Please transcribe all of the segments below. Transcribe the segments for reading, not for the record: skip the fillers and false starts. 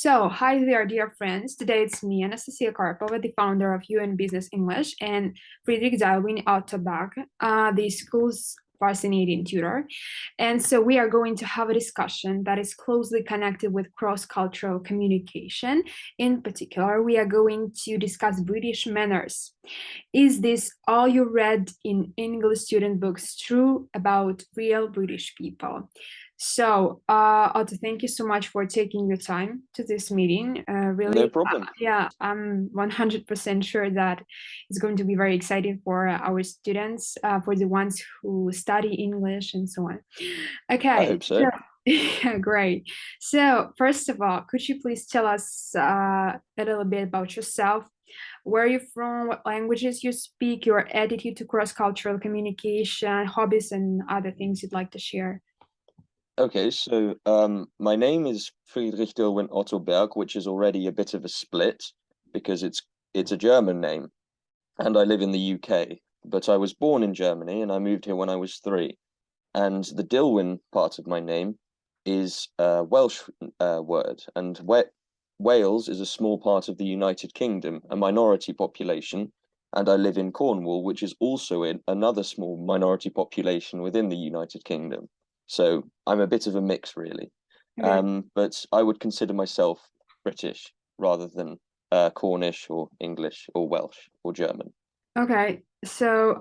So, hi there, dear friends. Today it's me, Anastasia Karpova, the founder of UN Business English, and Friedrich Divlin Otto Berg, the school's fascinating tutor. And so we are going to have a discussion that is closely connected with cross-cultural communication. In particular, we are going to discuss British manners. Is this all you read in English student books true about real British people? So, Otto, thank you so much for taking your time to this meeting. No Really, problem. yeah, I'm 100% sure that it's going to be very exciting for our students, for the ones who study English and so on. I Okay, hope so. so, yeah, great. So, first of all, could you please tell us a little bit about yourself? Where are you from? What languages you speak? Your attitude to cross-cultural communication, hobbies, and other things you'd like to share? Okay, so my name is Friedrich Divlin Otto Berg, which is already a bit of a split because it's a German name, and I live in the UK. But I was born in Germany, and I moved here when I was 3. And the Dillwyn part of my name is a Welsh word, and Wales is a small part of the United Kingdom, a minority population, and I live in Cornwall, which is also in another small minority population within the United Kingdom. So I'm a bit of a mix, really. Okay. But I would consider myself British rather than Cornish or English or Welsh or German. Okay. So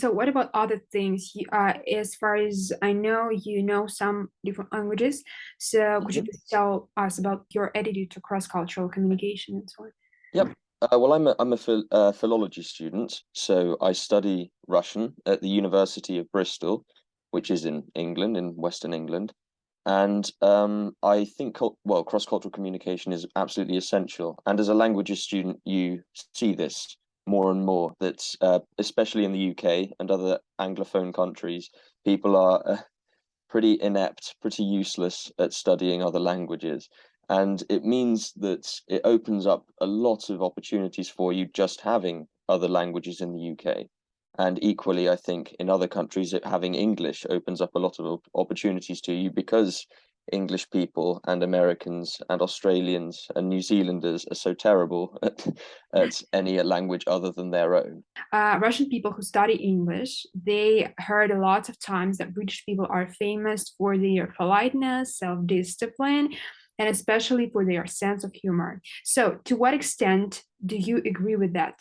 what about other things? As far as I know, you know some different languages. So could you Mhm. please tell us about your attitude to cross-cultural communication and so on? Yep. Well, I'm a philology student, so I study Russian at the University of Bristol, which is in England, in Western England. And I think, well, cross-cultural communication is absolutely essential. And as a languages student, you see this more and more, that especially in the UK and other Anglophone countries, people are pretty inept, pretty useless at studying other languages. And it means that it opens up a lot of opportunities for you just having other languages in the UK. And equally, I think in other countries, having English opens up a lot of opportunities to you because English people and Americans and Australians and New Zealanders are so terrible at any language other than their own. Russian people who study English, they heard a lot of times that British people are famous for their politeness, self-discipline, and especially for their sense of humor. So, to what extent do you agree with that?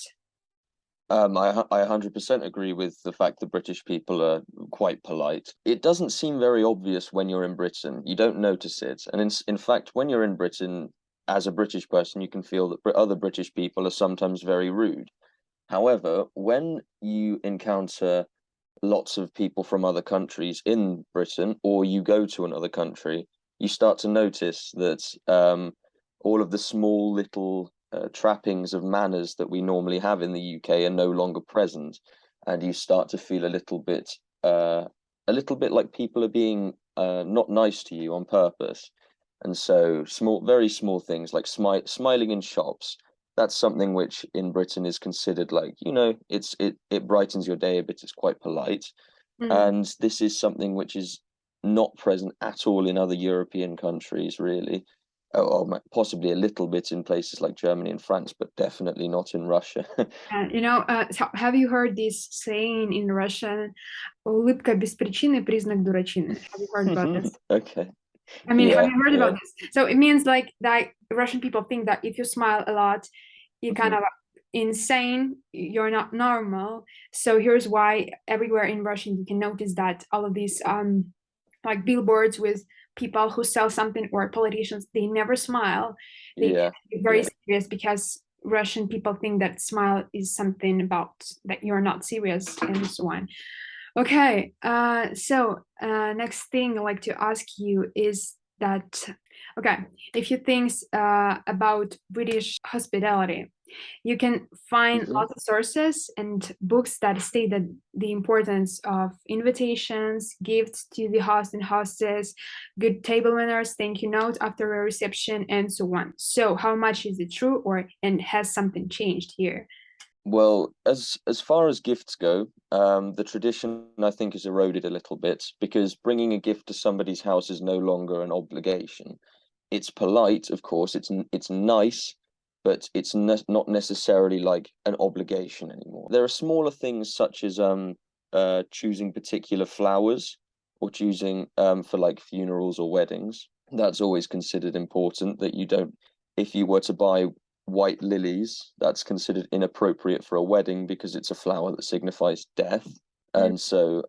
I 100% agree with the fact that British people are quite polite. It doesn't seem very obvious when you're in Britain. You don't notice it. And in fact, when you're in Britain, as a British person, you can feel that other British people are sometimes very rude. However, when you encounter lots of people from other countries in Britain, or you go to another country, you start to notice that all of the small little trappings of manners that we normally have in the UK are no longer present, and you start to feel a little bit like people are being not nice to you on purpose. And so very small things like smiling in shops, that's something which in Britain is considered like, it brightens your day a bit, it's quite polite. Mm. And this is something which is not present at all in other European countries, really. Or possibly a little bit in places like Germany and France, but definitely not in Russia. And so have you heard this saying in Russian? Улыбка без причины признак дурачины. Have you heard about this? Okay. I mean, have Yeah, you heard yeah. about this? So it means like that Russian people think that if you smile a lot, you're kind Mhm. of insane, you're not normal. So here's why everywhere in Russian you can notice that all of these like billboards with people who sell something or politicians, they never smile. They Yeah, get very yeah. serious because Russian people think that smile is something about that you're not serious and so on. Okay, next thing I'd like to ask you is that, okay, if you think about British hospitality, you can find Mhm. lots of sources and books that state that the importance of invitations, gifts to the host and hostess, good table manners, thank you note after a reception, and so on. So, how much is it true, or and has something changed here? Well, as far as gifts go, the tradition I think is eroded a little bit because bringing a gift to somebody's house is no longer an obligation. it's polite, of course, it's nice, but it's not necessarily like an obligation anymore. There are smaller things such as choosing particular flowers or choosing for like funerals or weddings. That's always considered important, that you don't, if you were to buy white lilies, that's considered inappropriate for a wedding because it's a flower that signifies death. And so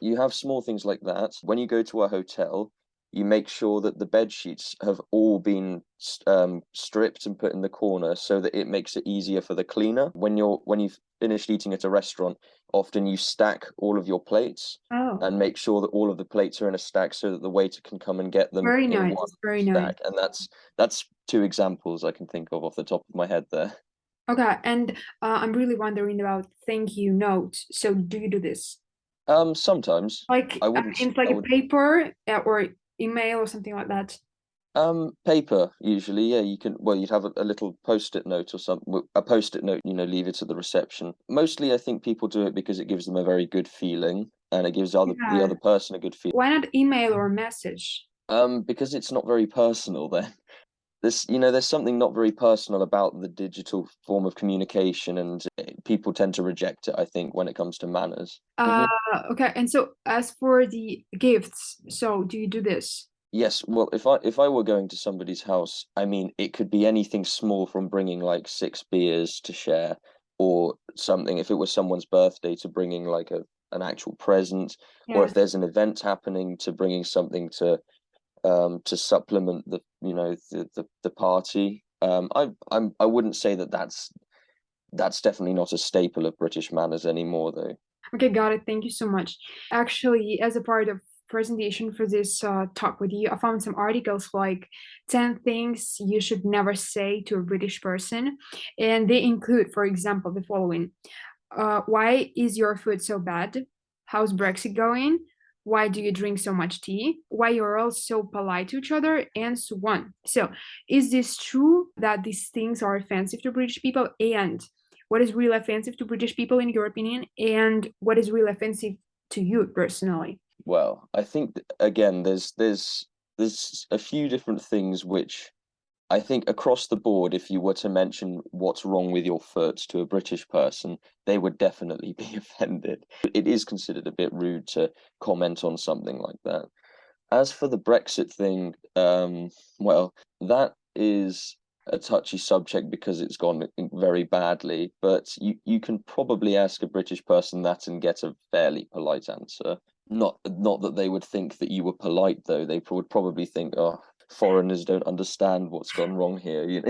you have small things like that. When you go to a hotel, you make sure that the bed sheets have all been stripped and put in the corner so that it makes it easier for the cleaner. When you've finished eating at a restaurant, often you stack all of your plates and make sure that all of the plates are in a stack so that the waiter can come and get them Very in nice. one Very stack. nice. And that's two examples I can think of off the top of my head there. Okay, and I'm really wondering about thank you notes. So do you do this? Sometimes Like I wouldn't. it's like I a would. paper or email or something like that. Paper usually, yeah. You can. Well, you'd have a little post-it note or something. A post-it note, leave it at the reception. Mostly, I think people do it because it gives them a very good feeling, and it gives the Yeah. other person a good feeling. Why not email or message? Because it's not very personal then. There's something not very personal about the digital form of communication, and people tend to reject it, I think, when it comes to manners. Okay, and so as for the gifts, so do you do this? Yes, well, if I were going to somebody's house, I mean, it could be anything small from bringing like 6 beers to share, or something. If it was someone's birthday, to bringing like an actual present, or if Yes. there's an event happening, to bringing something to supplement the party. I wouldn't say that that's definitely not a staple of British manners anymore, though. Okay, got it. Thank you so much. Actually, as a part of presentation for this talk with you, I found some articles like 10 things you should never say to a British person. And they include, for example, the following. Why is your food so bad? How's Brexit going? Why do you drink so much tea? Why you're all so polite to each other? And so on. So, is this true that these things are offensive to British people? And what is really offensive to British people in your opinion? And what is really offensive to you personally? Well, I think again, there's a few different things which I think across the board, if you were to mention what's wrong with your foot to a British person, they would definitely be offended. It is considered a bit rude to comment on something like that. As for the Brexit thing, well, that is a touchy subject because it's gone very badly, but you can probably ask a British person that and get a fairly polite answer. Not that they would think that you were polite, though. They would probably think, oh, foreigners don't understand what's gone wrong here.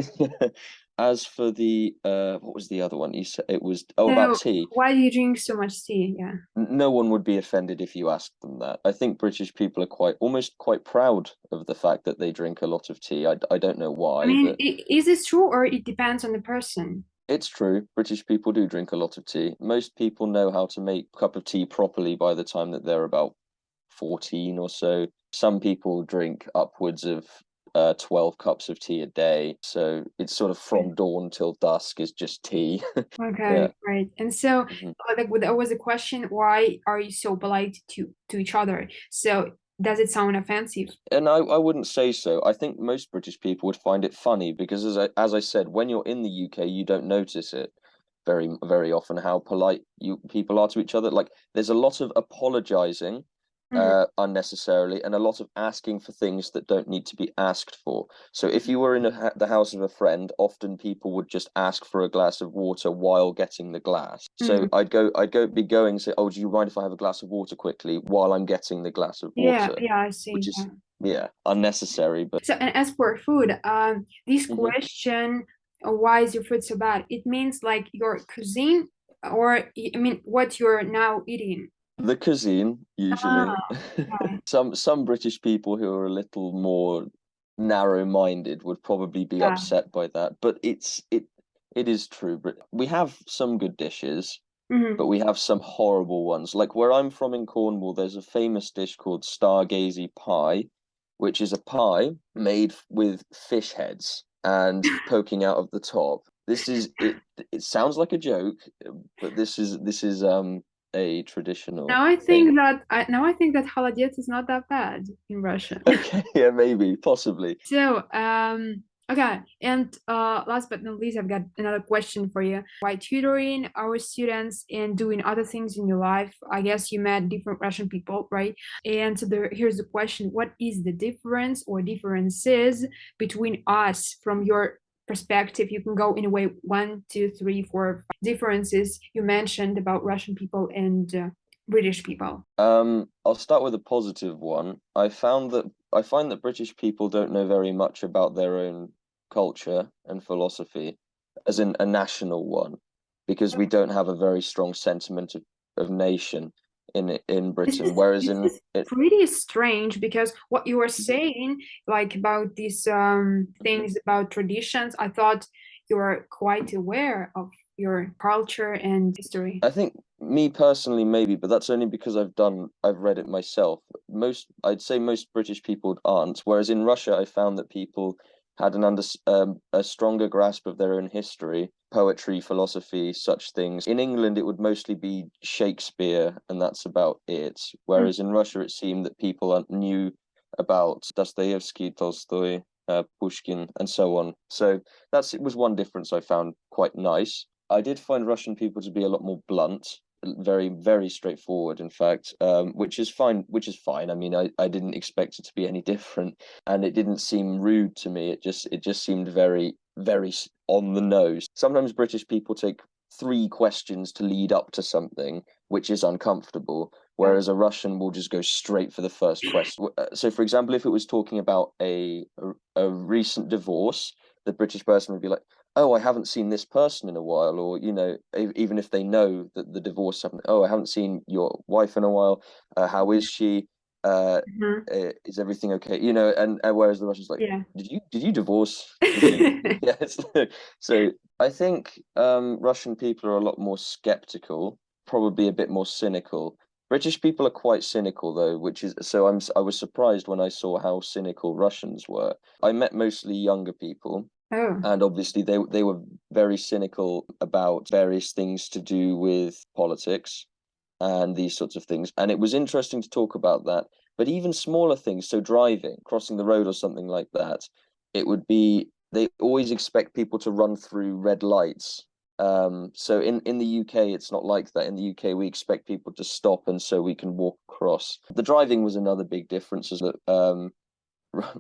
As for the what was the other one? You said it was about So, tea. why do you drink so much tea? Yeah. No one would be offended if you asked them that. I think British people are almost quite proud of the fact that they drink a lot of tea. I don't know I why, mean, but is this true or it depends on the person? it's true. British people do drink a lot of tea. Most people know how to make a cup of tea properly by the time that they're about 14 or so. Some people drink upwards of 12 cups of tea a day. So it's sort of from dawn till dusk is just tea. Okay, Yeah. right. And so, Mhm. like, there was a question, why are you so polite to each other? So, does it sound offensive? And I wouldn't say so. I think most British people would find it funny because as I said, when you're in the UK, you don't notice it very often how polite you people are to each other. Like there's a lot of apologizing Mhm. unnecessarily and a lot of asking for things that don't need to be asked for. So if you were in the house of a friend, often people would just ask for a glass of water while getting the glass. So Mhm. I'd be going and say, "Oh, do you mind if I have a glass of water quickly while I'm getting the glass of Yeah, water?" yeah, I Which see. is, Yeah. yeah, unnecessary, but So, and as for food, this Mhm. question, why is your food so bad? It means like your cuisine, or I mean, what you're now eating. The cuisine usually. Ah, okay. Some British people who are a little more narrow-minded would probably be Yeah. upset by that, but it is true. But we have some good dishes, Mhm. but we have some horrible ones. Like where I'm from in Cornwall, there's a famous dish called Stargazy pie, which is a pie made with fish heads and poking out of the top. This is it. It sounds like a joke, but this is a traditional Now I thing. think that holodets is not that bad in Russian. Okay, yeah, maybe, possibly. So, okay, and last but not least, I've got another question for you. By tutoring our students and doing other things in your life, I guess you met different Russian people, right? And so here's the question: what is the difference or differences between us from your perspective? You can go in a way 1, 2, 3, 4 differences you mentioned about Russian people and British people. I'll start with a positive one. I find that British people don't know very much about their own culture and philosophy, as in a national one, because we don't have a very strong sentiment of nation in Britain. Whereas This is pretty strange because what you were saying, like about these things about traditions, I thought you were quite aware of your culture and history. I think me personally maybe, but that's only because I've read it myself. I'd say most British people aren't. Whereas in Russia, I found that people had a stronger grasp of their own history, poetry, philosophy, such things. In England, it would mostly be Shakespeare, and that's about it. Mm. Whereas in Russia, it seemed that people knew about Dostoevsky, Tolstoy, Pushkin, and so on. So it was one difference I found quite nice. I did find Russian people to be a lot more blunt, very, very straightforward, in fact, which is fine. I mean, I didn't expect it to be any different, and it didn't seem rude to me. It just seemed very, very on the nose. Sometimes British people take 3 questions to lead up to something, which is uncomfortable, whereas a Russian will just go straight for the first question. So, for example, if it was talking about a recent divorce, the British person would be like, oh, I haven't seen this person in a while, or even if they know that the divorce happened, oh, I haven't seen your wife in a while. How is she? Mhm. Is everything okay? And whereas the Russians like, Yeah. did you divorce? Did you? Yes. So I think Russian people are a lot more skeptical, probably a bit more cynical. British people are quite cynical though, which is so I was surprised when I saw how cynical Russians were. I met mostly younger people, Oh. and obviously they were very cynical about various things to do with politics and these sorts of things. And it was interesting to talk about that. But even smaller things, so driving, crossing the road or something like that, it would be they always expect people to run through red lights. So in the UK, it's not like that. In the UK, we expect people to stop and so we can walk across. The driving was another big difference, is that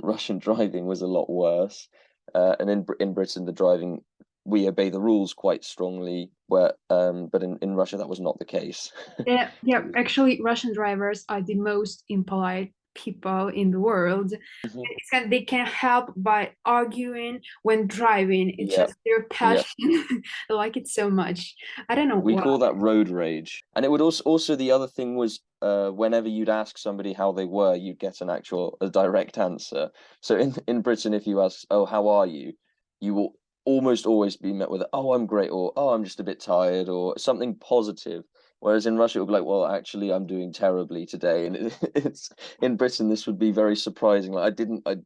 Russian driving was a lot worse. And in Britain, the driving, we obey the rules quite strongly. But in Russia, that was not the case. Yeah, yeah. Actually, Russian drivers are the most impolite people in the world. Mhm. They can't help by arguing when driving. It's Yeah, just their yeah. passion. I like it so much. I don't know We why. call that road rage. And it would also the other thing was whenever you'd ask somebody how they were, you'd get a direct answer. So in Britain, if you ask, "Oh, how are you?" you will almost always be met with, "Oh, I'm great," or "Oh, I'm just a bit tired," or something positive. Whereas in Russia, it would be like, "Well, actually, I'm doing terribly today." And it's in Britain, this would be very surprising. Like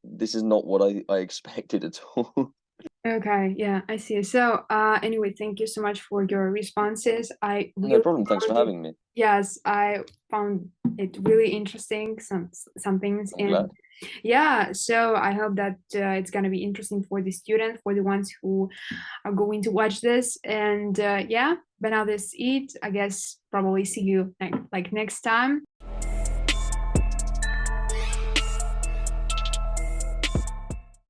this is not what I expected at all. Okay, yeah, I see. So, anyway, thank you so much for your responses. I No really problem. Thanks for found it, having me. yes, I found it really interesting, some things, I'm and glad. yeah, so I hope that it's gonna be interesting for the students, for the ones who are going to watch this, and yeah, but now that's it. I guess probably see you next time.